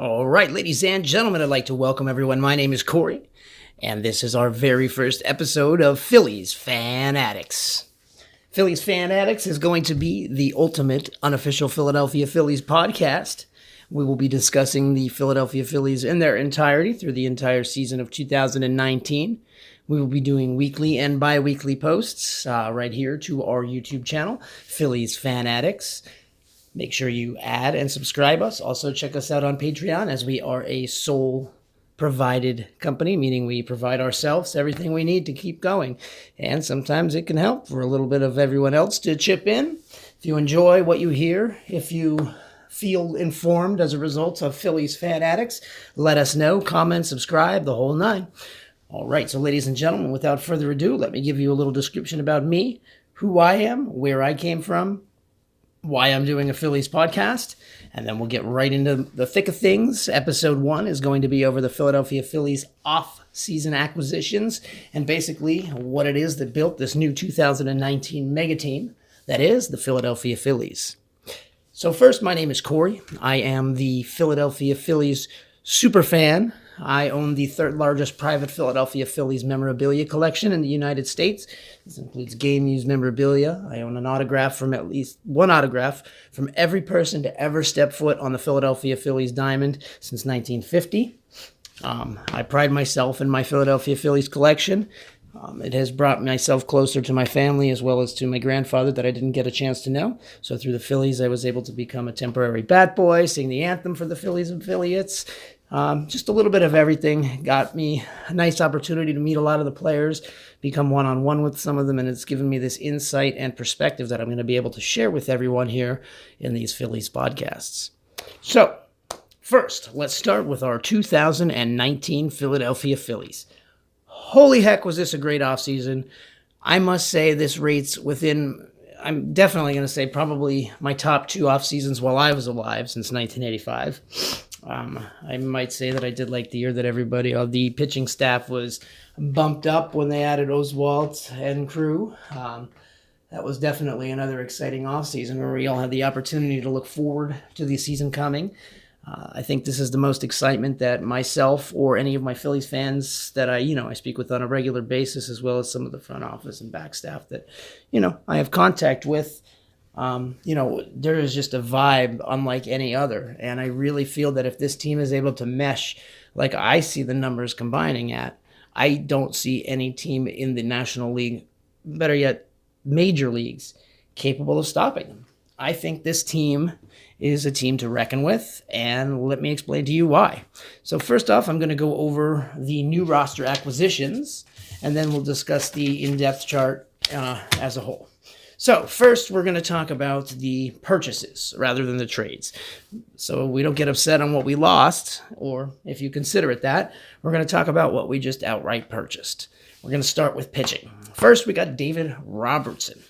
All right, ladies and gentlemen, I'd like to welcome everyone. My name is Corey, and this is our very first episode of Phillies Phanaddicts. Phillies Phanaddicts is going to be the ultimate unofficial Philadelphia Phillies podcast. We will be discussing the Philadelphia Phillies in their entirety through the entire season of 2019. We will be doing weekly and bi-weekly posts right here to our YouTube channel, Phillies Phanaddicts. Make sure you add and subscribe us. Also, check us out on Patreon, as we are a sole-provided company, meaning we provide ourselves everything we need to keep going. And sometimes it can help for a little bit of everyone else to chip in. If you enjoy what you hear, if you feel informed as a result of Phillies Phanaddicts, let us know. Comment, subscribe, the whole nine. All right, so ladies and gentlemen, without further ado, let me give you a little description about me, who I am, where I came from, why I'm doing a Phillies podcast, and then we'll get right into the thick of things. Episode 1 is going to be over the Philadelphia Phillies off-season acquisitions and basically what it is that built this new 2019 mega team that is the Philadelphia Phillies. So first, my name is Corey. I am the Philadelphia Phillies super fan. I own the third largest private Philadelphia Phillies memorabilia collection in the United States. This includes game-used memorabilia. I own at least one autograph from every person to ever step foot on the Philadelphia Phillies diamond since 1950. I pride myself in my Philadelphia Phillies collection. It has brought myself closer to my family as well as to my grandfather that I didn't get a chance to know. So through the Phillies, I was able to become a temporary bat boy, sing the anthem for the Phillies affiliates. Just a little bit of everything got me a nice opportunity to meet a lot of the players, become one-on-one with some of them, and it's given me this insight and perspective that I'm going to be able to share with everyone here in these Phillies podcasts. So, first, let's start with our 2019 Philadelphia Phillies. Holy heck, was this a great offseason. I must say this rates within, I'm definitely going to say probably my top 2 off seasons while I was alive since 1985. I might say that I did like the year that everybody, the pitching staff was bumped up when they added Oswalt and crew. That was definitely another exciting offseason where we all had the opportunity to look forward to the season coming. I think this is the most excitement that myself or any of my Phillies fans that I speak with on a regular basis, as well as some of the front office and back staff that, I have contact with. There is just a vibe unlike any other. And I really feel that if this team is able to mesh like I see the numbers combining at, I don't see any team in the National League, better yet, major leagues, capable of stopping them. I think this team is a team to reckon with, and let me explain to you why. So first off, I'm going to go over the new roster acquisitions, and then we'll discuss the in-depth chart as a whole. So first, we're going to talk about the purchases rather than the trades. So we don't get upset on what we lost, or if you consider it that, we're going to talk about what we just outright purchased. We're going to start with pitching. First, we got David Robertson.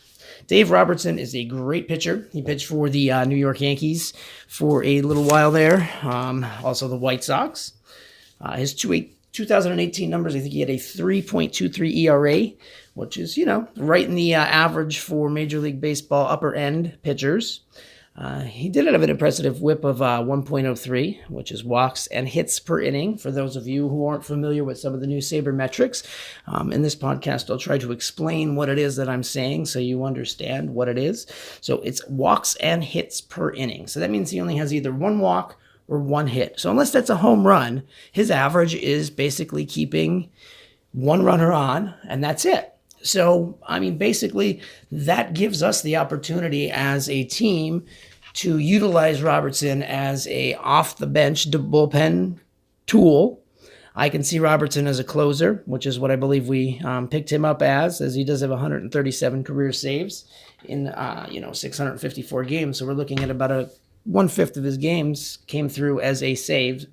Dave Robertson is a great pitcher. He pitched for the New York Yankees for a little while there, also the White Sox. His 2018 numbers, I think he had a 3.23 ERA, which is, right in the average for Major League Baseball upper-end pitchers. He did have an impressive whip of 1.03, which is walks and hits per inning, for those of you who aren't familiar with some of the new Sabre metrics. In this podcast, I'll try to explain what it is that I'm saying so you understand what it is. So it's walks and hits per inning. So that means he only has either one walk or one hit. So unless that's a home run, his average is basically keeping one runner on, and that's it. So, basically, that gives us the opportunity as a team to utilize Robertson as a off-the-bench bullpen tool. I can see Robertson as a closer, which is what I believe we picked him up as he does have 137 career saves in, 654 games. So we're looking at about one-fifth of his games came through as a save,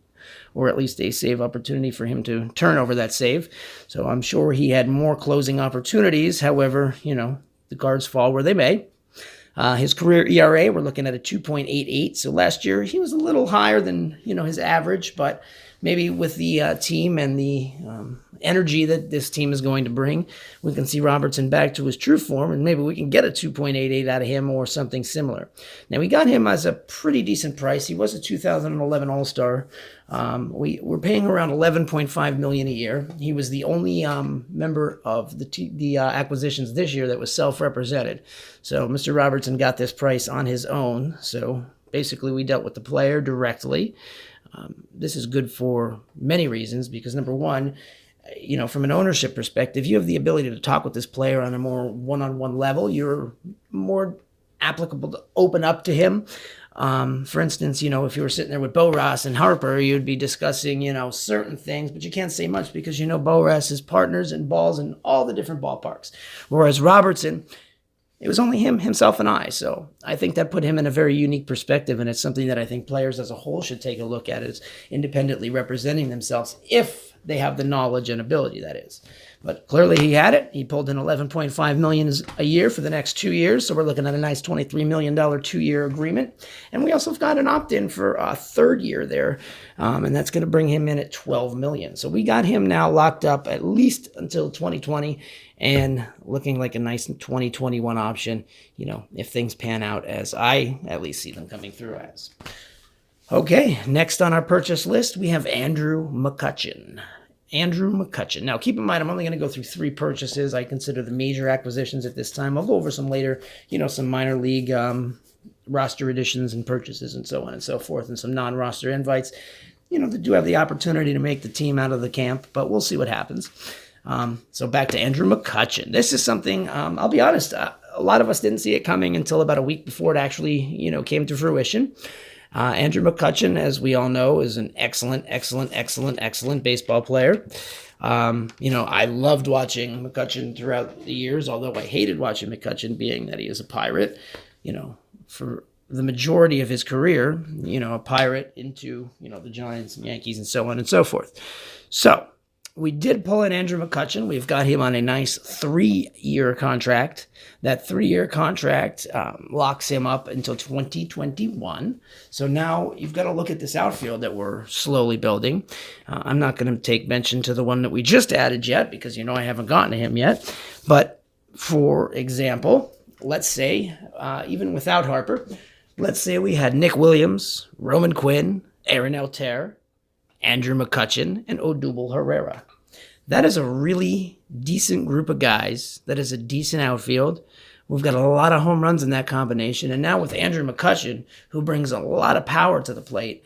or at least a save opportunity for him to turn over that save. So I'm sure he had more closing opportunities. However, the cards fall where they may. His career ERA, we're looking at a 2.88. So last year, he was a little higher than, his average, but maybe with the team and the energy that this team is going to bring, we can see Robertson back to his true form, and maybe we can get a 2.88 out of him or something similar. Now, we got him as a pretty decent price. He was a 2011 All-Star. We're paying around $11.5 million a year. He was the only member of the acquisitions this year that was self-represented. So Mr. Robertson got this price on his own. So basically, we dealt with the player directly. This is good for many reasons because, number one, from an ownership perspective, you have the ability to talk with this player on a more one-on-one level. You're more applicable to open up to him. For instance, if you were sitting there with Bo Ross and Harper, you'd be discussing, certain things, but you can't say much because Bo Ross is partners and balls in all the different ballparks. Whereas Robertson, it was only himself, and I. So I think that put him in a very unique perspective, and it's something that I think players as a whole should take a look at as independently representing themselves if they have the knowledge and ability, that is. But clearly he had it. He pulled in $11.5 million a year for the next 2 years, so we're looking at a nice $23 million 2-year agreement. And we also got an opt-in for a third year there, and that's going to bring him in at $12 million. So we got him now locked up at least until 2020 and looking like a nice 2021 option, if things pan out as I at least see them coming through as. Okay, next on our purchase list, we have Andrew McCutchen. Now, keep in mind, I'm only going to go through 3 purchases. I consider the major acquisitions at this time. I'll go over some later, some minor league roster additions and purchases and so on and so forth, and some non-roster invites, that do have the opportunity to make the team out of the camp, but we'll see what happens. So back to Andrew McCutchen. This is something, I'll be honest, a lot of us didn't see it coming until about a week before it actually, came to fruition. Andrew McCutchen, as we all know, is an excellent baseball player. I loved watching McCutchen throughout the years, although I hated watching McCutchen being that he is a Pirate, for the majority of his career, a Pirate into, the Giants and Yankees and so on and so forth. So we did pull in Andrew McCutchen. We've got him on a nice 3-year contract. That 3-year contract locks him up until 2021. So now you've got to look at this outfield that we're slowly building. I'm not going to take mention to the one that we just added yet because I haven't gotten to him yet. But for example, let's say, even without Harper, let's say we had Nick Williams, Roman Quinn, Aaron Altair, Andrew McCutchen, and Odubel Herrera. That is a really decent group of guys. That is a decent outfield. We've got a lot of home runs in that combination. And now with Andrew McCutchen, who brings a lot of power to the plate,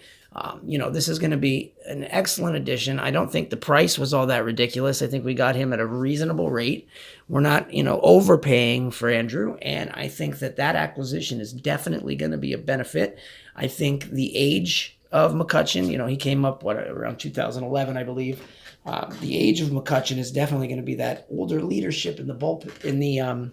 this is going to be an excellent addition. I don't think the price was all that ridiculous. I think we got him at a reasonable rate. We're not, overpaying for Andrew. And I think that acquisition is definitely going to be a benefit. I think the age of McCutchen, he came up, around 2011, I believe. The age of McCutchen is definitely going to be that older leadership in the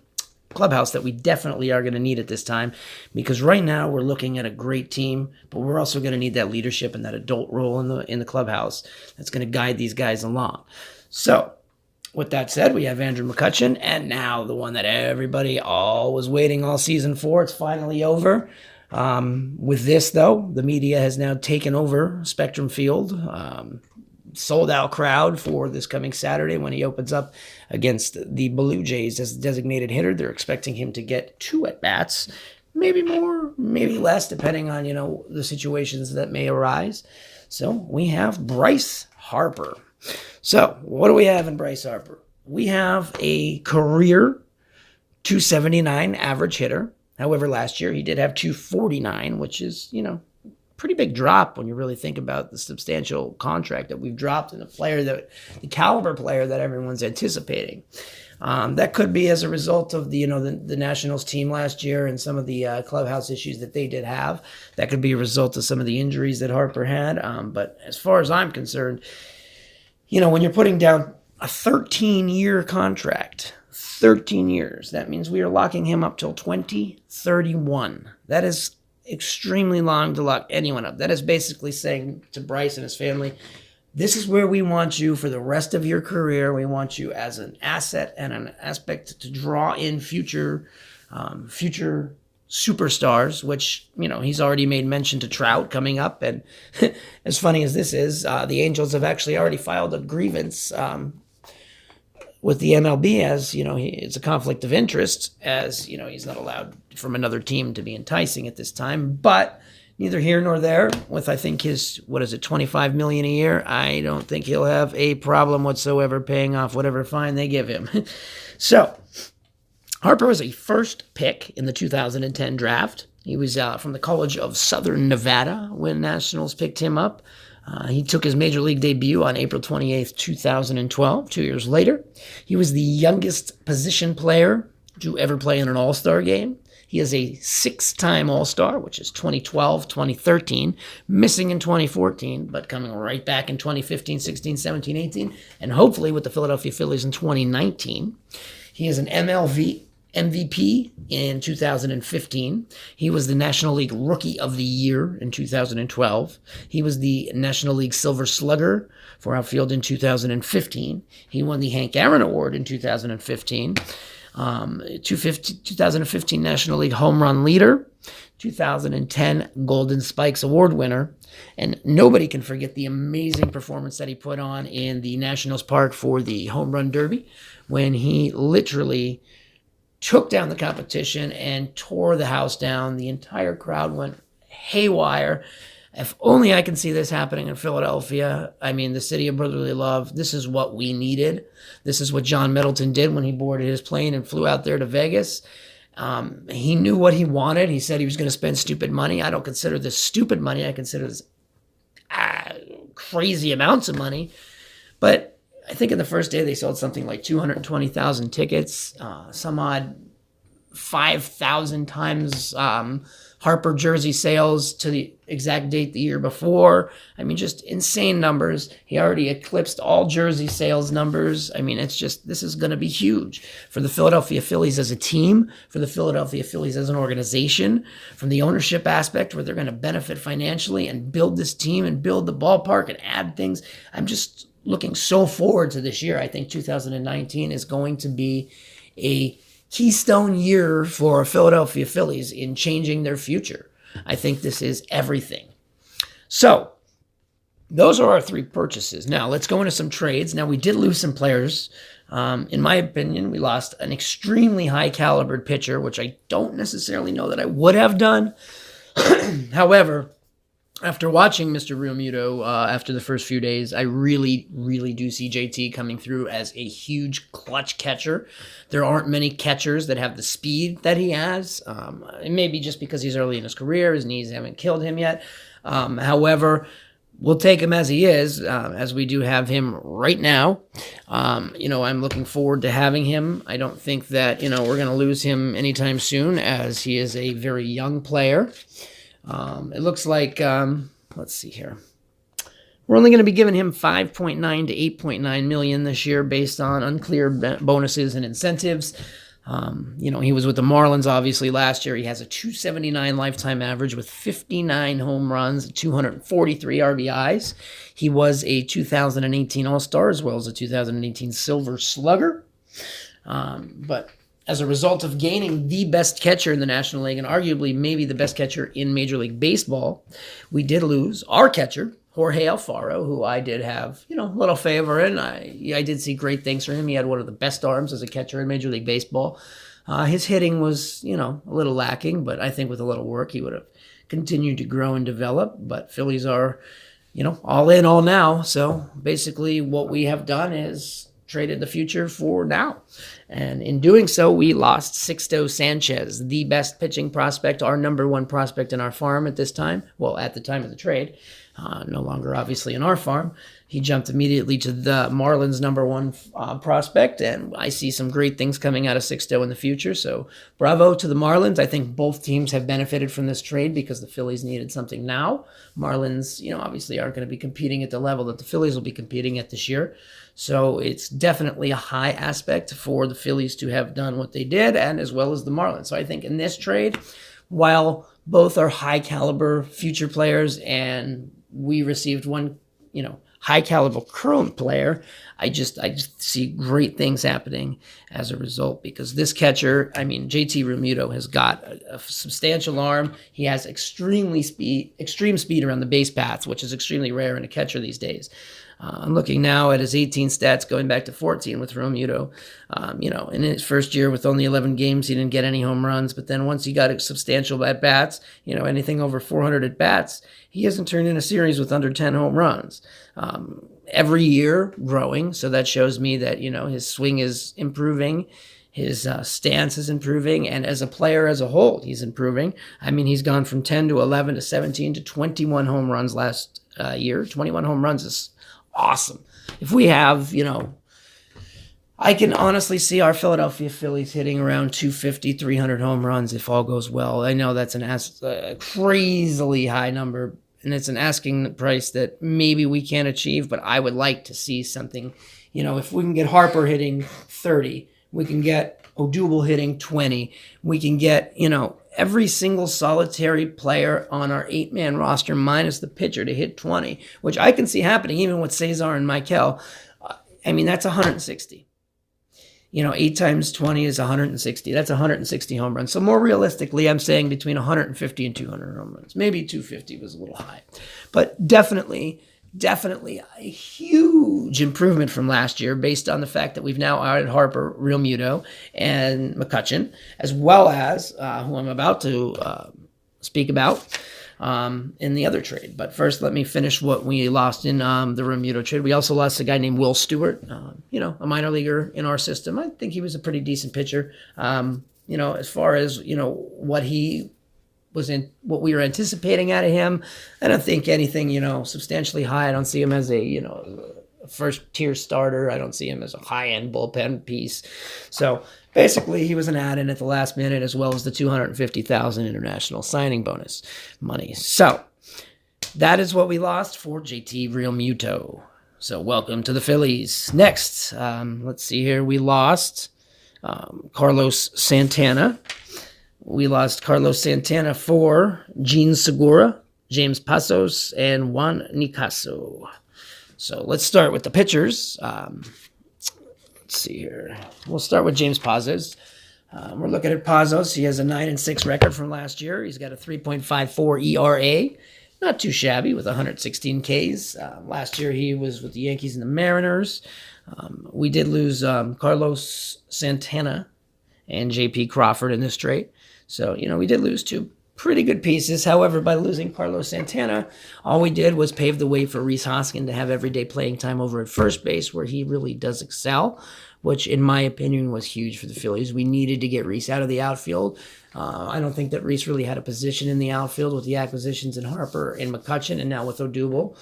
clubhouse that we definitely are going to need at this time, because right now we're looking at a great team, but we're also going to need that leadership and that adult role in the clubhouse that's going to guide these guys along. So with that said, we have Andrew McCutchen, and now the one that everybody all was waiting all season for. It's finally over. With this, though, the media has now taken over Spectrum Field. Sold out crowd for this coming Saturday when he opens up against the Blue Jays as the designated hitter. They're expecting him to get 2 at-bats, maybe more, maybe less, depending on, the situations that may arise. So we have Bryce Harper. So what do we have in Bryce Harper? We have a career 279 average hitter. However, last year he did have 249, which is, pretty big drop when you really think about the substantial contract that we've dropped and the caliber player that everyone's anticipating. That could be as a result of the Nationals team last year and some of the clubhouse issues that they did have. That could be a result of some of the injuries that Harper had. But as far as I'm concerned, when you're putting down a 13-year contract, 13 years, that means we are locking him up till 2031. That is extremely long to lock anyone up. That is basically saying to Bryce and his family, this is where we want you for the rest of your career. We want you as an asset and an aspect to draw in future superstars, which, he's already made mention to Trout coming up. And as funny as this is, the Angels have actually already filed a grievance with the MLB as, it's a conflict of interest as, he's not allowed from another team to be enticing at this time. But neither here nor there with, I think, his, $25 million a year. I don't think he'll have a problem whatsoever paying off whatever fine they give him. So Harper was a first pick in the 2010 draft. He was from the College of Southern Nevada when Nationals picked him up. He took his major league debut on April 28th, 2012, 2 years later. He was the youngest position player to ever play in an all-star game. He is a six-time All-Star, which is 2012, 2013, missing in 2014, but coming right back in 2015, 16, 17, 18, and hopefully with the Philadelphia Phillies in 2019. He is an MLB MVP in 2015. He was the National League Rookie of the Year in 2012. He was the National League Silver Slugger for outfield in 2015. He won the Hank Aaron Award in 2015. 2015 National League Home Run Leader, 2010 Golden Spikes Award winner, and nobody can forget the amazing performance that he put on in the Nationals Park for the Home Run Derby when he literally took down the competition and tore the house down. The entire crowd went haywire. If only I can see this happening in Philadelphia. I mean, the city of brotherly love, this is what we needed. This is what John Middleton did when he boarded his plane and flew out there to Vegas. He knew what he wanted. He said he was going to spend stupid money. I don't consider this stupid money. I consider this crazy amounts of money. But I think in the first day they sold something like 220,000 tickets, some odd 5,000 times Harper jersey sales to the exact date the year before. I mean, just insane numbers. He already eclipsed all jersey sales numbers. I mean, this is going to be huge for the Philadelphia Phillies as a team, for the Philadelphia Phillies as an organization, from the ownership aspect where they're going to benefit financially and build this team and build the ballpark and add things. I'm just looking so forward to this year. I think 2019 is going to be a keystone year for Philadelphia Phillies in changing their future. I think this is everything. So those are our three purchases. Now let's go into some trades. Now we did lose some players. In my opinion, we lost an extremely high calibered pitcher, which I don't necessarily know that I would have done. However, after watching Mr. Realmuto after the first few days, I really, really do see JT coming through as a huge clutch catcher. There aren't many catchers that have the speed that he has. It may be just because he's early in his career, his knees haven't killed him yet. However, we'll take him as he is, as we do have him right now. I'm looking forward to having him. I don't think that, we're going to lose him anytime soon, as he is a very young player. It looks like, let's see here. We're only going to be giving him $5.9 to $8.9 million this year based on uncleared bonuses and incentives. He was with the Marlins obviously last year. He has a .279 lifetime average with 59 home runs, 243 RBIs. He was a 2018 All-Star as well as a 2018 Silver Slugger. But as a result of gaining the best catcher in the National League and arguably maybe the best catcher in Major League Baseball, we did lose our catcher, Jorge Alfaro, who I did have, a little favor in. I did see great things for him. He had one of the best arms as a catcher in Major League Baseball. His hitting was, a little lacking, but I think with a little work he would have continued to grow and develop. But Phillies are, all in, all now. So basically what we have done is traded the future for now. And in doing so, we lost Sixto Sanchez, the best pitching prospect, our number one prospect in our farm at this time. Well, at the time of the trade, no longer obviously in our farm. He jumped immediately to the Marlins' number one prospect, and I see some great things coming out of Sixto in the future. So bravo to the Marlins. I think both teams have benefited from this trade because the Phillies needed something now. Marlins, obviously aren't going to be competing at the level that the Phillies will be competing at this year. So it's definitely a high aspect for the Phillies to have done what they did, and as well as the Marlins. So I think in this trade, while both are high caliber future players and we received one high caliber current player, I just see great things happening as a result, because this catcher, JT Realmuto has got a substantial arm. He has extreme speed around the base paths, which is extremely rare in a catcher these days. I'm looking now at his 18 stats going back to 14 with Realmuto. In his first year with only 11 games, he didn't get any home runs. But then once he got substantial at-bats, anything over 400 at-bats, he hasn't turned in a series with under 10 home runs. Every year growing, so that shows me that, his swing is improving. His stance is improving, and as a player as a whole, he's improving. He's gone from 10 to 11 to 17 to 21 home runs last year. 21 home runs is awesome. If we have, I can honestly see our Philadelphia Phillies hitting around 250, 300 home runs if all goes well. I know that's a crazily high number, and it's an asking price that maybe we can't achieve, but I would like to see something. If we can get Harper hitting 30, we can get Odubel hitting 20, we can get, every single solitary player on our 8-man roster minus the pitcher to hit 20, which I can see happening even with Cesar and Michael. That's 160. 8 times 20 is 160. That's 160 home runs. So more realistically, I'm saying between 150 and 200 home runs. Maybe 250 was a little high. But definitely a huge improvement from last year based on the fact that we've now added Harper, Realmuto, and McCutchen, as well as who I'm about to speak about in the other trade. But first, let me finish what we lost in the Realmuto trade. We also lost a guy named Will Stewart, a minor leaguer in our system. I think he was a pretty decent pitcher. As far as, what he was in, what we were anticipating out of him, I don't think anything, substantially high. I don't see him as a, first tier starter. I don't see him as a high-end bullpen piece. So basically, he was an add-in at the last minute, as well as the $250,000 international signing bonus money. So that is what we lost for JT Realmuto. So welcome to the Phillies. Next, let's see here. We lost Carlos Santana. We lost Carlos Santana for Gene Segura, James Pazos, and Juan Nicasio. So let's start with the pitchers. Let's see here. We'll start with James Pazos. We're looking at Pazos. He has a 9-6 record from last year. He's got a 3.54 ERA. Not too shabby with 116 Ks. Last year he was with the Yankees and the Mariners. We did lose Carlos Santana and J.P. Crawford in this trade. So, we did lose 2 pretty good pieces. However, by losing Carlos Santana, all we did was pave the way for Rhys Hoskin to have everyday playing time over at first base, where he really does excel, which in my opinion was huge for the Phillies. We needed to get Rhys out of the outfield. I don't think that Rhys really had a position in the outfield with the acquisitions in Harper and McCutchen, and now with Odubel.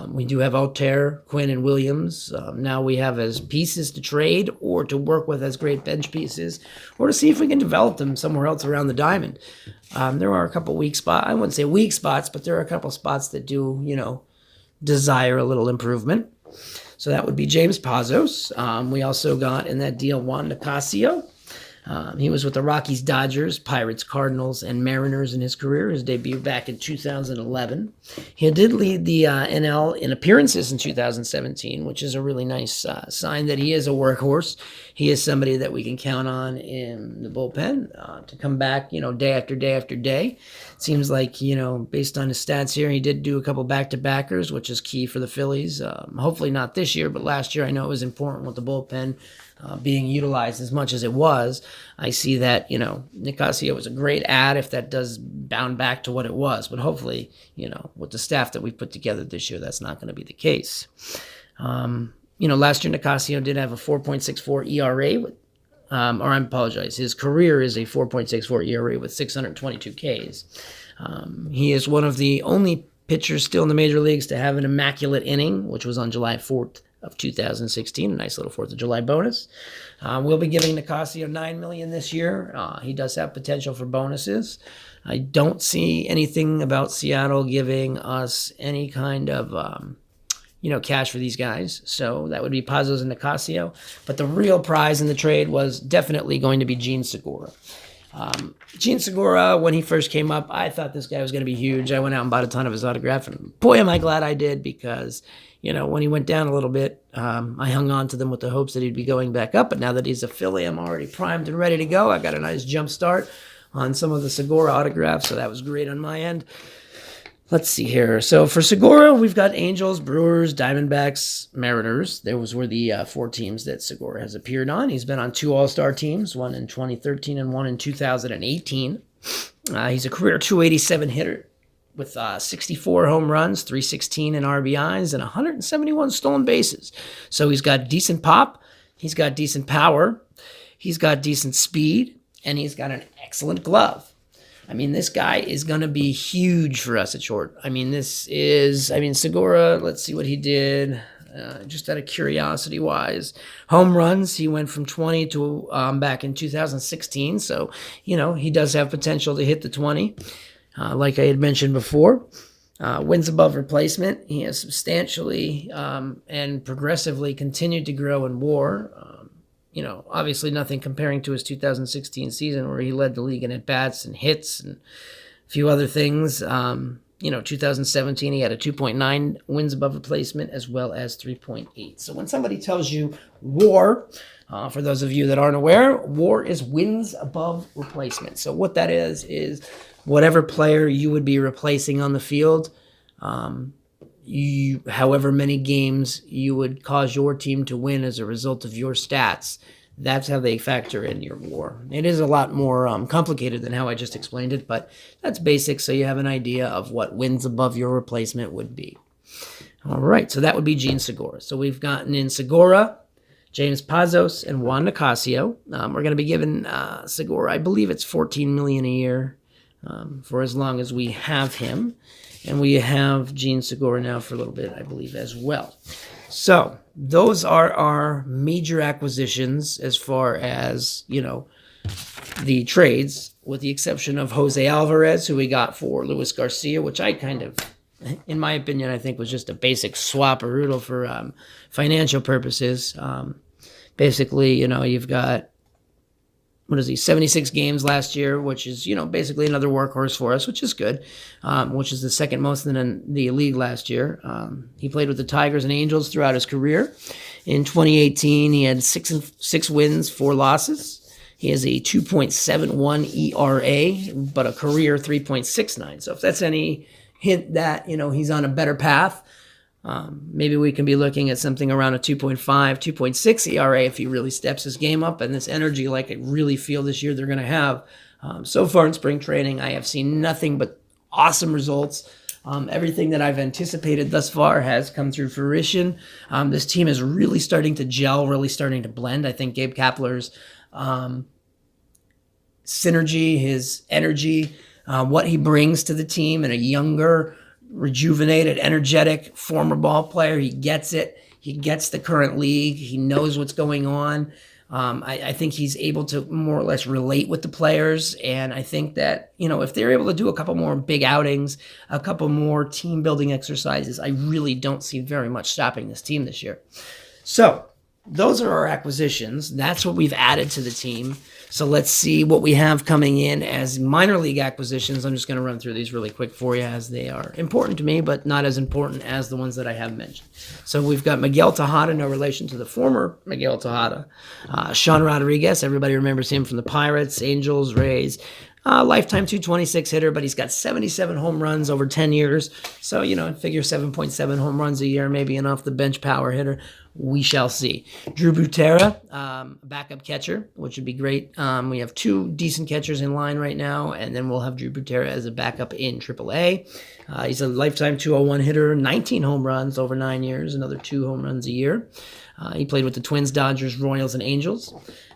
We do have Altair, Quinn, and Williams. Now we have as pieces to trade or to work with as great bench pieces, or to see if we can develop them somewhere else around the diamond. There are a couple weak spots. I wouldn't say weak spots, but there are a couple spots that do, desire a little improvement. So that would be James Pazos. We also got in that deal Juan Nicasio. He was with the Rockies, Dodgers, Pirates, Cardinals, and Mariners in his career. His debut back in 2011. He did lead the NL in appearances in 2017, which is a really nice sign that he is a workhorse. He is somebody that we can count on in the bullpen to come back, day after day after day. It seems like, based on his stats here, he did do a couple back-to-backers, which is key for the Phillies. Hopefully not this year, but last year I know it was important with the bullpen being utilized as much as it was. I see that, Nicasio was a great add if that does bound back to what it was. But hopefully, with the staff that we put together this year, that's not going to be the case. Last year Nicasio did have a 4.64 ERA, or I apologize, his career is a 4.64 ERA with 622 Ks. He is one of the only pitchers still in the major leagues to have an immaculate inning, which was on July 4th. Of 2016, a nice little 4th of July bonus. We'll be giving Nicasio $9 million this year. He does have potential for bonuses. I don't see anything about Seattle giving us any kind of, cash for these guys. So that would be Pazos and Nicasio. But the real prize in the trade was definitely going to be Gene Segura. Gene Segura, when he first came up, I thought this guy was going to be huge. I went out and bought a ton of his autograph, and boy, am I glad I did, because, when he went down a little bit, I hung on to them with the hopes that he'd be going back up, but now that he's a Philly, I'm already primed and ready to go. I got a nice jump start on some of the Segura autographs, so that was great on my end. Let's see here. So for Segura, we've got Angels, Brewers, Diamondbacks, Mariners. Those were the 4 teams that Segura has appeared on. He's been on 2 All-Star teams, one in 2013 and one in 2018. He's a career 287 hitter with 64 home runs, 316 in RBIs, and 171 stolen bases. So he's got decent pop, he's got decent power, he's got decent speed, and he's got an excellent glove. This guy is going to be huge for us at short. Segura, let's see what he did. Just out of curiosity-wise. Home runs, he went from 20 to back in 2016. So, he does have potential to hit the 20, like I had mentioned before. Wins above replacement. He has substantially and progressively continued to grow in WAR. Obviously nothing comparing to his 2016 season where he led the league in at-bats and hits and a few other things. 2017, he had a 2.9 wins above replacement as well as 3.8. So when somebody tells you WAR, for those of you that aren't aware, WAR is wins above replacement. So what that is whatever player you would be replacing on the field, however many games you would cause your team to win as a result of your stats, that's how they factor in your WAR. It is a lot more complicated than how I just explained it, but that's basic, so you have an idea of what wins above your replacement would be. All right, so that would be Gene Segura. So we've gotten in Segura, James Pazos, and Juan Nicasio. We're going to be giving Segura, I believe it's $14 million a year for as long as we have him. And we have Gene Segura now for a little bit, I believe, as well. So those are our major acquisitions as far as, the trades, with the exception of Jose Alvarez, who we got for Luis Garcia, which I kind of, in my opinion, I think was just a basic swap-a-roodle for financial purposes. Basically, you've got, 76 games last year, which is, basically another workhorse for us, which is good, which is the second most in the league last year. He played with the Tigers and Angels throughout his career. In 2018, he had 6 wins, 4 losses. He has a 2.71 ERA, but a career 3.69. So if that's any hint that, he's on a better path, maybe we can be looking at something around a 2.5, 2.6 ERA if he really steps his game up, and this energy like I really feel this year they're going to have. So far in spring training, I have seen nothing but awesome results. Everything that I've anticipated thus far has come through fruition. This team is really starting to gel, really starting to blend. I think Gabe Kapler's synergy, his energy, what he brings to the team, and a younger, rejuvenated, energetic, former ball player. He gets it. He gets the current league. He knows what's going on. I think he's able to more or less relate with the players. And I think that, if they're able to do a couple more big outings, a couple more team building exercises, I really don't see very much stopping this team this year. So those are our acquisitions. That's what we've added to the team. So let's see what we have coming in as minor league acquisitions. I'm just going to run through these really quick for you as they are important to me, but not as important as the ones that I have mentioned. So we've got Miguel Tejada, no relation to the former Miguel Tejada. Sean Rodriguez, everybody remembers him from the Pirates, Angels, Rays. Lifetime 226 hitter, but he's got 77 home runs over 10 years. So, figure 7.7 home runs a year, maybe an off-the-bench power hitter. We shall see. Drew Butera, backup catcher, which would be great. We have 2 decent catchers in line right now, and then we'll have Drew Butera as a backup in AAA. He's a lifetime 201 hitter, 19 home runs over 9 years, another 2 home runs a year. He played with the Twins, Dodgers, Royals, and Angels.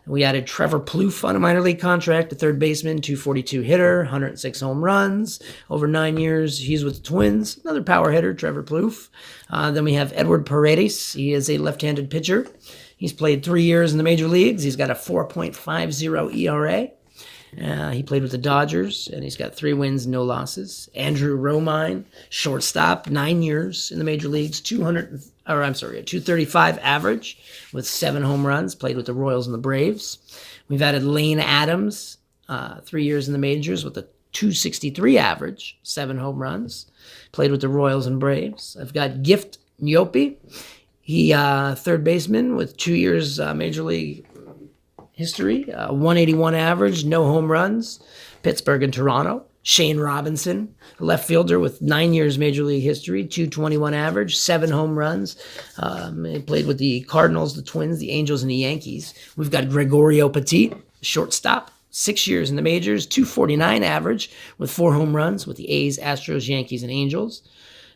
We added Trevor Plouffe on a minor league contract, a third baseman, 242 hitter, 106 home runs over 9 years. He's with the Twins, another power hitter, Trevor Plouffe. Then we have Edward Paredes. He is a left-handed pitcher. He's played 3 years in the major leagues. He's got a 4.50 ERA. He played with the Dodgers, and he's got 3 wins, no losses. Andrew Romine, shortstop, 9 years in the major leagues, 235 average with 7 home runs, played with the Royals and the Braves. We've added Lane Adams, 3 years in the majors with a 263 average, 7 home runs. Played with the Royals and Braves. I've got Gift Nyopi. He, third baseman with 2 years Major League history, 181 average, no home runs, Pittsburgh and Toronto. Shane Robinson, left fielder with 9 years Major League history, 221 average, 7 home runs. He played with the Cardinals, the Twins, the Angels, and the Yankees. We've got Gregorio Petit, shortstop, 6 years in the majors, 249 average with 4 home runs with the A's, Astros, Yankees, and Angels.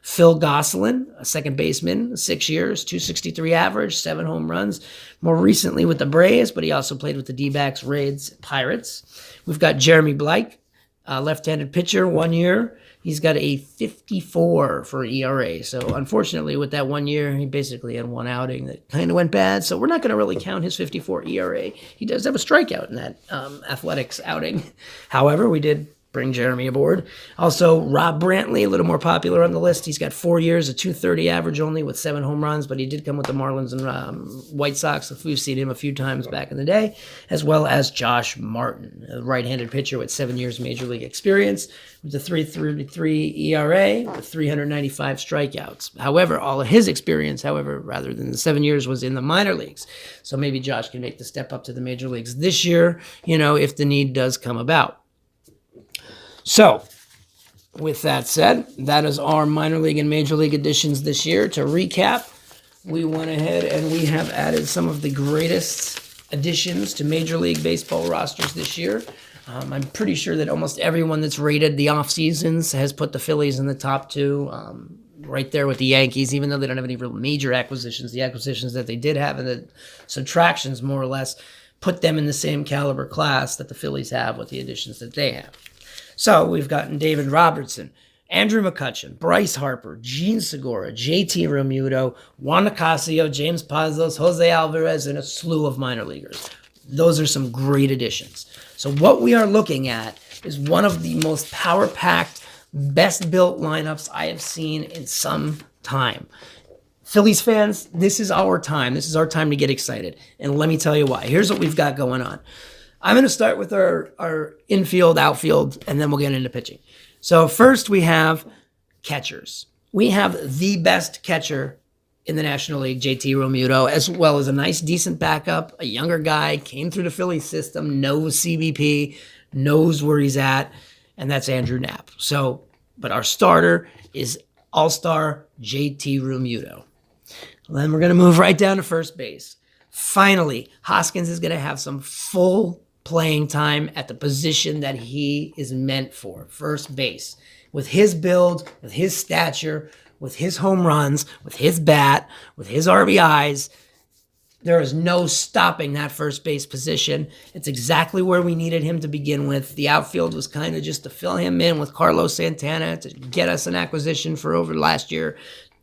Phil Gosselin, a second baseman, 6 years, 263 average, 7 home runs. More recently with the Braves, but he also played with the D-backs, Raids, Pirates. We've got Jeremy Blake, left-handed pitcher, 1 year. He's got a 54 for ERA. So unfortunately, with that 1 year, he basically had one outing that kind of went bad. So we're not going to really count his 54 ERA. He does have a strikeout in that athletics outing. However, we did bring Jeremy aboard. Also, Rob Brantley, a little more popular on the list. He's got 4 years, a 230 average only with 7 home runs, but he did come with the Marlins and White Sox. We've seen him a few times back in the day, as well as Josh Martin, a right-handed pitcher with 7 years Major League experience, with a 3.33 ERA with 395 strikeouts. However, all of his experience, rather than the 7 years, was in the minor leagues. So maybe Josh can make the step up to the major leagues this year, if the need does come about. So, with that said, that is our minor league and major league additions this year. To recap, we went ahead and we have added some of the greatest additions to Major League Baseball rosters this year. I'm pretty sure that almost everyone that's rated the off-seasons has put the Phillies in the top 2, right there with the Yankees, even though they don't have any real major acquisitions. The acquisitions that they did have and the subtractions, more or less, put them in the same caliber class that the Phillies have with the additions that they have. So we've gotten David Robertson, Andrew McCutchen, Bryce Harper, Gene Segura, JT Realmuto, Juan Nicasio, James Pazos, Jose Alvarez, and a slew of minor leaguers. Those are some great additions. So what we are looking at is one of the most power-packed, best-built lineups I have seen in some time. Phillies fans, this is our time. This is our time to get excited. And let me tell you why. Here's what we've got going on. I'm going to start with our infield, outfield, and then we'll get into pitching. So first we have catchers. We have the best catcher in the National League, JT Realmuto, as well as a nice, decent backup, a younger guy, came through the Phillies system, knows CBP, knows where he's at, and that's Andrew Knapp. But our starter is all-star JT Realmuto. Then we're going to move right down to first base. Finally, Hoskins is going to have some full playing time at the position that he is meant for, first base. With his build, with his stature, with his home runs, with his bat, with his RBIs, there is no stopping that first base position. It's exactly where we needed him to begin with. The outfield was kind of just to fill him in with Carlos Santana to get us an acquisition for over last year,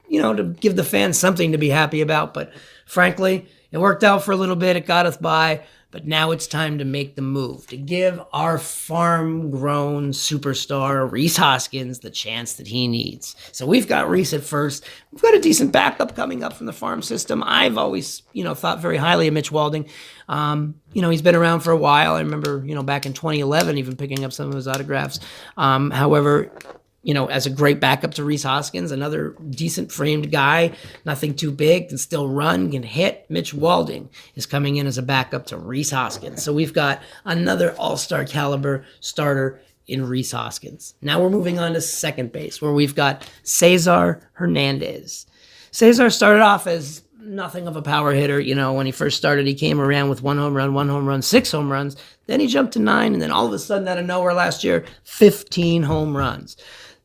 to give the fans something to be happy about. But frankly, it worked out for a little bit. It got us by. But now it's time to make the move, to give our farm-grown superstar, Rhys Hoskins, the chance that he needs. So we've got Rhys at first. We've got a decent backup coming up from the farm system. I've always, thought very highly of Mitch Walding. He's been around for a while. I remember, back in 2011, even picking up some of his autographs. However, as a great backup to Rhys Hoskins, another decent framed guy, nothing too big, can still run, can hit. Mitch Walding is coming in as a backup to Rhys Hoskins. So we've got another all-star caliber starter in Rhys Hoskins. Now we're moving on to second base, where we've got Cesar Hernandez. Cesar started off as nothing of a power hitter. When he first started, he came around with 1 home run, 6 home runs. Then he jumped to 9, and then all of a sudden, out of nowhere last year, 15 home runs.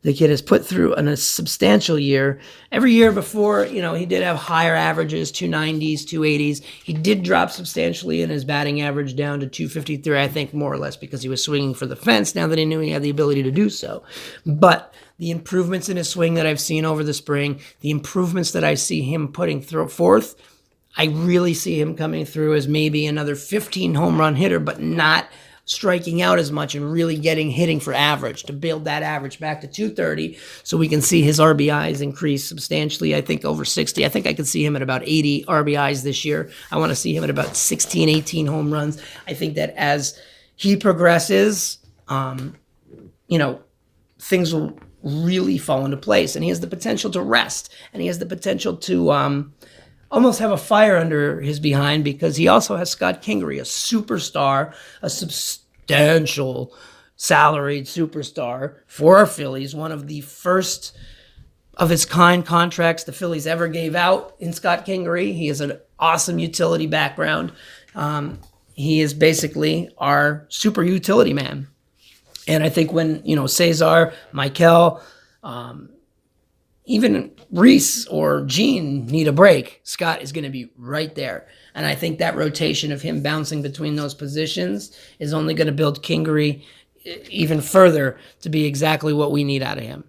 The kid has put through a substantial year. Every year before, he did have higher averages, 290s, 280s. He did drop substantially in his batting average down to 253, I think, more or less, because he was swinging for the fence now that he knew he had the ability to do so. But the improvements in his swing that I've seen over the spring, the improvements that I see him putting forth, I really see him coming through as maybe another 15 home run hitter, but not striking out as much and really hitting for average, to build that average back to 230 so we can see his RBIs increase substantially. I think over 60. I think I could see him at about 80 RBIs this year. I want to see him at about 16, 18 home runs. I think that as he progresses, things will really fall into place. And he has the potential to rest, and he has the potential to almost have a fire under his behind, because he also has Scott Kingery, a superstar, a substantial salaried superstar for our Phillies, one of the first of its kind contracts the Phillies ever gave out in Scott Kingery. He has an awesome utility background. He is basically our super utility man. And I think when, Cesar, Michael, even Reese or Gene need a break, Scott is going to be right there. And I think that rotation of him bouncing between those positions is only going to build Kingery even further to be exactly what we need out of him.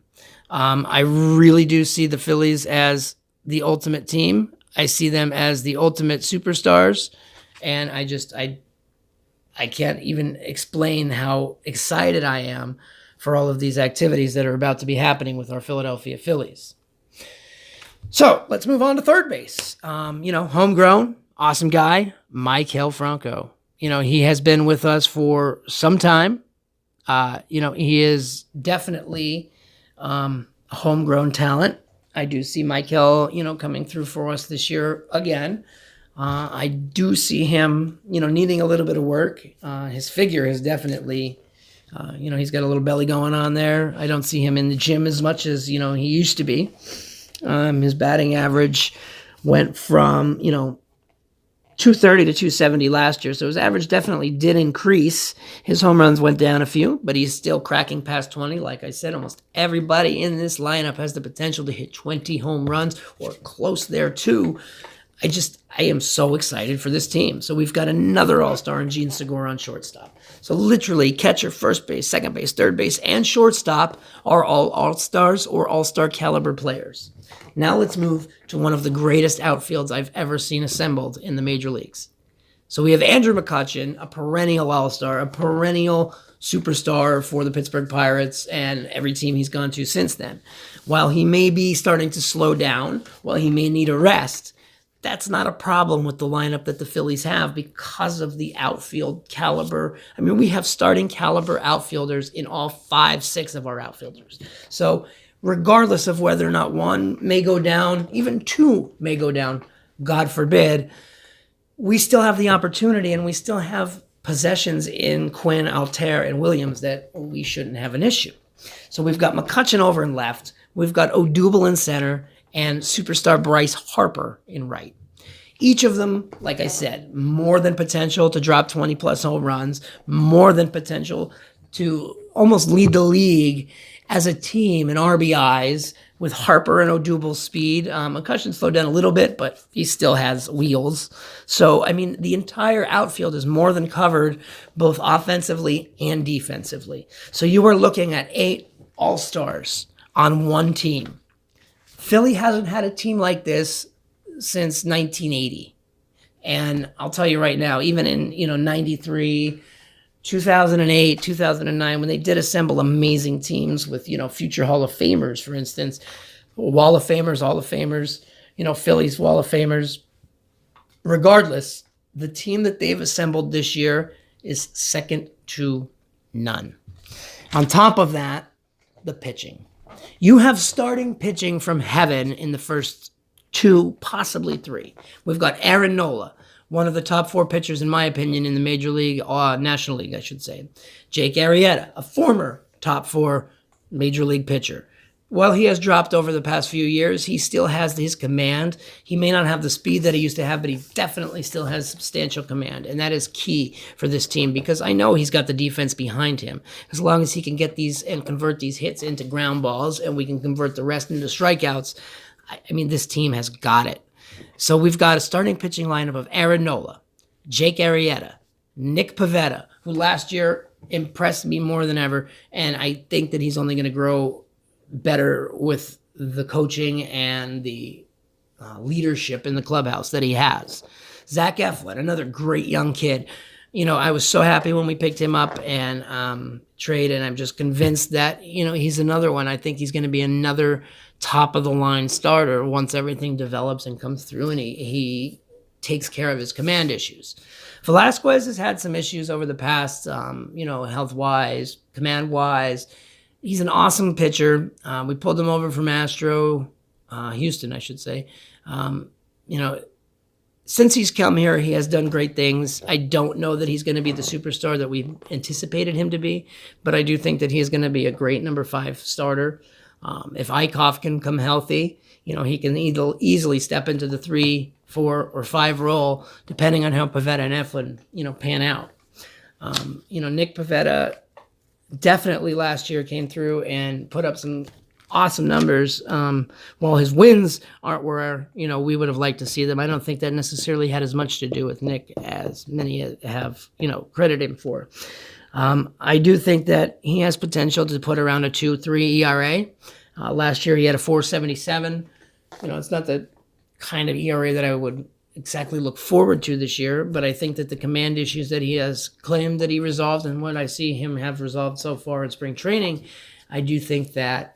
I really do see the Phillies as the ultimate team. I see them as the ultimate superstars. And I can't even explain how excited I am for all of these activities that are about to be happening with our Philadelphia Phillies. So let's move on to third base. Homegrown, awesome guy, Maikel Franco. He has been with us for some time. He is definitely a homegrown talent. I do see Maikel, coming through for us this year again. I do see him, needing a little bit of work. His figure is definitely, he's got a little belly going on there. I don't see him in the gym as much as, he used to be. His batting average went from, 230 to 270 last year. So his average definitely did increase. His home runs went down a few, but he's still cracking past 20. Like I said, almost everybody in this lineup has the potential to hit 20 home runs or close there too. I am so excited for this team. So we've got another all-star in Gene Segura on shortstop. So literally catcher, first base, second base, third base, and shortstop are all all-stars or all-star caliber players. Now let's move to one of the greatest outfields I've ever seen assembled in the major leagues. So we have Andrew McCutchen, a perennial all-star, a perennial superstar for the Pittsburgh Pirates and every team he's gone to since then. While he may be starting to slow down, while he may need a rest, that's not a problem with the lineup that the Phillies have because of the outfield caliber. I mean, we have starting caliber outfielders in all 5-6 of our outfielders. So regardless of whether or not one may go down, even two may go down, God forbid, we still have the opportunity and we still have possessions in Quinn, Altair, and Williams that we shouldn't have an issue. So we've got McCutchen over in left. We've got Odubel in center and superstar Bryce Harper in right. Each of them, like I said, more than potential to drop 20-plus home runs, more than potential to almost lead the league as a team in RBIs with Harper and Odubel's speed. McCutchen slowed down a little bit, but he still has wheels. So, I mean, the entire outfield is more than covered, both offensively and defensively. So you are looking at 8 all-stars on one team. Philly hasn't had a team like this since 1980. And I'll tell you right now, even in, 93, 2008, 2009, when they did assemble amazing teams with, future Hall of Famers, for instance, Wall of Famers, Hall of Famers, Phillies Wall of Famers. Regardless, the team that they've assembled this year is second to none. On top of that, the pitching. You have starting pitching from heaven in the first 2, possibly 3. We've got Aaron Nola, one of the top 4 pitchers, in my opinion, in the Major League, National League, I should say. Jake Arrieta, a former top 4 Major League pitcher. While he has dropped over the past few years, he still has his command. He may not have the speed that he used to have, but he definitely still has substantial command. And that is key for this team because I know he's got the defense behind him. As long as he can get these and convert these hits into ground balls and we can convert the rest into strikeouts, I mean, this team has got it. So we've got a starting pitching lineup of Aaron Nola, Jake Arrieta, Nick Pivetta, who last year impressed me more than ever, and I think that he's only going to grow better with the coaching and the leadership in the clubhouse that he has. Zach Eflin, another great young kid. I was so happy when we picked him up and trade, and I'm just convinced that, he's another one. I think he's going to be another top-of-the-line starter once everything develops and comes through and he takes care of his command issues. Velasquez has had some issues over the past, health-wise, command-wise. He's an awesome pitcher. We pulled him over from Houston, I should say. Since he's come here, he has done great things. I don't know that he's going to be the superstar that we anticipated him to be, but I do think that he is going to be a great number 5 starter. If Eichhoff can come healthy, he can easily step into the 3, 4, or 5 role, depending on how Pivetta and Eflin, pan out. Nick Pivetta definitely last year came through and put up some awesome numbers. While his wins aren't where, we would have liked to see them, I don't think that necessarily had as much to do with Nick as many have, credited him for. I do think that he has potential to put around a 2.3 ERA. Last year he had a 4.77. It's not the kind of ERA that I would exactly look forward to this year, but I think that the command issues that he has claimed that he resolved and what I see him have resolved so far in spring training, I do think that,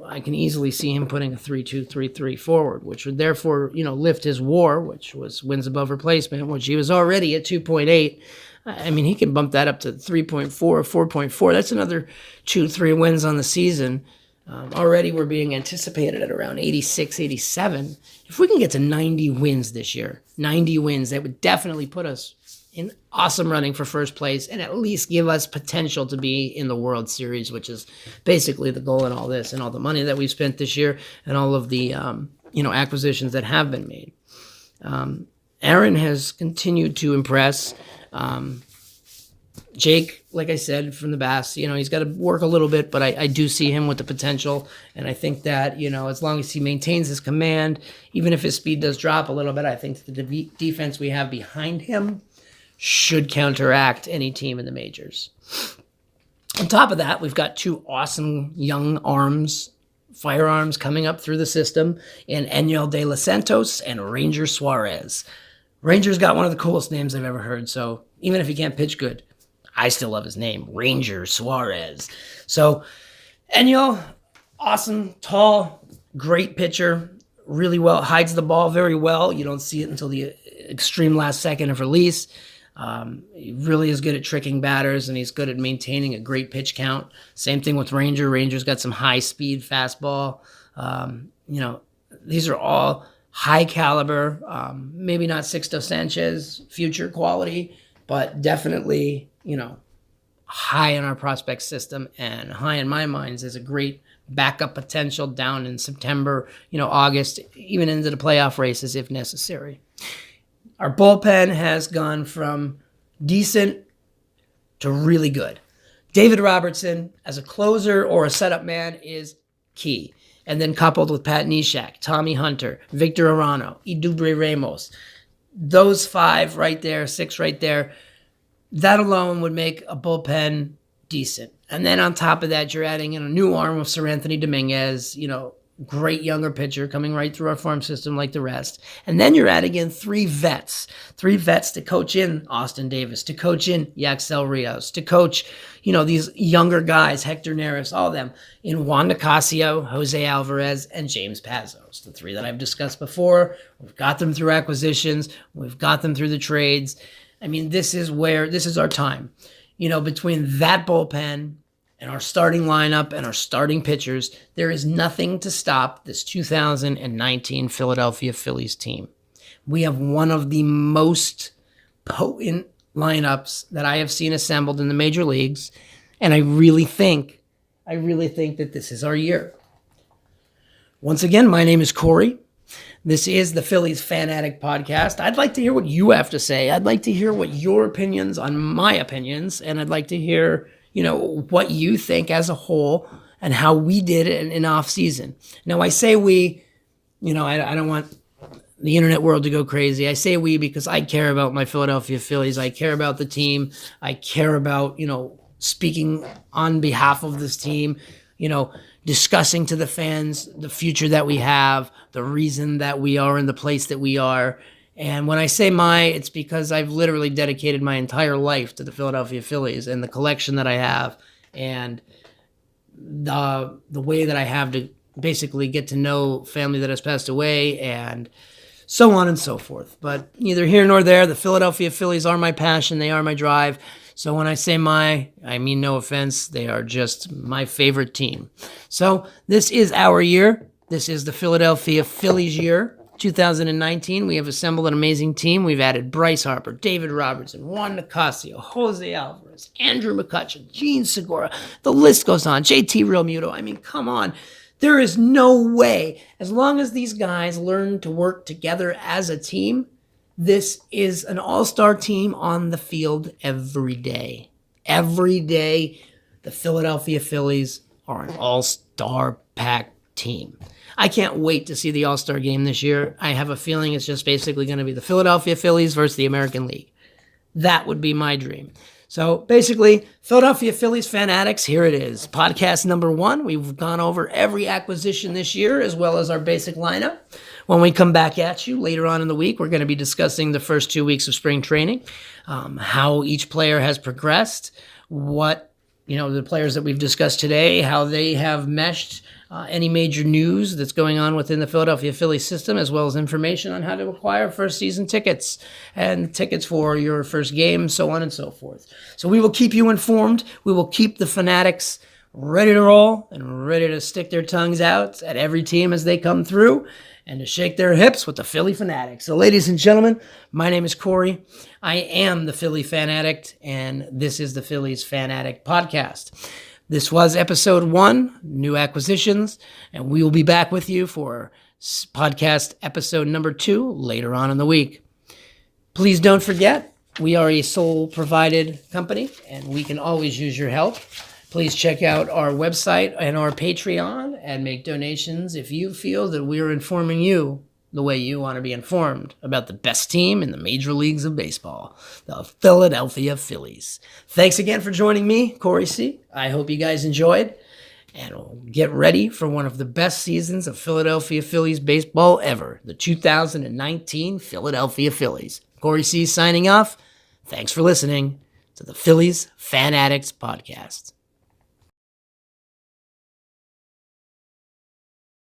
I can easily see him putting a 3.2, 3.3 forward, which would therefore, lift his WAR, which was wins above replacement, which he was already at 2.8. I mean, he can bump that up to 3.4 or 4.4. That's another 2-3 wins on the season. Already we're being anticipated at around 86, 87. If we can get to 90 wins this year, 90 wins, that would definitely put us in awesome running for first place and at least give us potential to be in the World Series, which is basically the goal in all this and all the money that we've spent this year and all of the, acquisitions that have been made. Aaron has continued to impress. Jake, like I said, from the Bass, he's got to work a little bit, but I do see him with the potential. And I think that, as long as he maintains his command, even if his speed does drop a little bit, I think the defense we have behind him should counteract any team in the majors. On top of that, we've got 2 awesome young firearms coming up through the system in Enyel De Los Santos and Ranger Suarez. Ranger's got one of the coolest names I've ever heard, so even if he can't pitch good, I still love his name, Ranger Suarez. So, Enyel, awesome, tall, great pitcher, really well, hides the ball very well. You don't see it until the extreme last second of release. He really is good at tricking batters, and he's good at maintaining a great pitch count. Same thing with Ranger. Ranger's got some high-speed fastball. These are all high caliber, maybe not Sixto Sanchez future quality, but definitely, high in our prospect system and high in my minds is a great backup potential down in September, August, even into the playoff races if necessary. Our bullpen has gone from decent to really good. David Robertson as a closer or a setup man is key. And then coupled with Pat Neshek, Tommy Hunter, Victor Arano, Idubre Ramos, those 5 right there, 6 right there, that alone would make a bullpen decent. And then on top of that, you're adding in a new arm with Sir Anthony Dominguez, great younger pitcher coming right through our farm system like the rest. And then you're adding in 3 vets to coach in Austin Davis, to coach in Yaxel Rios, to coach, these younger guys, Hector Neris, all of them, in Juan Nicasio, Jose Alvarez, and James Pazos, the 3 that I've discussed before. We've got them through acquisitions. We've got them through the trades. I mean, this is our time. Between that bullpen and our starting lineup and our starting pitchers, there is nothing to stop this 2019 Philadelphia Phillies team. We have one of the most potent lineups that I have seen assembled in the major leagues, and I really think that this is our year. Once again, my name is Corey. This is the Phillies Fanatic Podcast. I'd like to hear what you have to say. I'd like to hear what your opinions on my opinions, and I'd like to hear, what you think as a whole and how we did it in off-season. Now, I say we, I don't want the internet world to go crazy. I say we because I care about my Philadelphia Phillies. I care about the team. I care about, speaking on behalf of this team, discussing to the fans the future that we have, the reason that we are in the place that we are. And when I say it's because I've literally dedicated my entire life to the Philadelphia Phillies and the collection that I have and the way that I have to basically get to know family that has passed away and so on and so forth. But neither here nor there. The Philadelphia Phillies are my passion. They are my drive. So when I say I mean no offense. They are just my favorite team. So this is our year. This is the Philadelphia Phillies year, 2019. We have assembled an amazing team. We've added Bryce Harper, David Robertson, Juan Nicasio, Jose Alvarez, Andrew McCutchen, Gene Segura. The list goes on. JT Realmuto. I mean, come on. There is no way, as long as these guys learn to work together as a team, this is an all-star team on the field every day. Every day, the Philadelphia Phillies are an all-star packed team. I can't wait to see the All-Star game this year. I have a feeling it's just basically going to be the Philadelphia Phillies versus the American League. That would be my dream. So basically, Philadelphia Phillies Fanatics, here it is. Podcast number 1. We've gone over every acquisition this year as well as our basic lineup. When we come back at you later on in the week, we're going to be discussing the first 2 weeks of spring training, how each player has progressed, what, the players that we've discussed today, how they have meshed any major news that's going on within the Philadelphia Phillies system, as well as information on how to acquire first season tickets and tickets for your first game, so on and so forth. So we will keep you informed. We will keep the fanatics ready to roll and ready to stick their tongues out at every team as they come through and to shake their hips with the Philly Fanatics. So ladies and gentlemen, my name is Corey. I am the Philly Fanatic, and this is the Phillies Fanatic Podcast. This was episode 1, new acquisitions, and we will be back with you for podcast episode number 2 later on in the week. Please don't forget, we are a sole provided company, and we can always use your help. Please check out our website and our Patreon and make donations if you feel that we are informing you the way you want to be informed about the best team in the major leagues of baseball, the Philadelphia Phillies. Thanks again for joining me, Corey C. I hope you guys enjoyed, and get ready for one of the best seasons of Philadelphia Phillies baseball ever, the 2019 Philadelphia Phillies. Corey C. signing off. Thanks for listening to the Phillies Fan Addicts Podcast.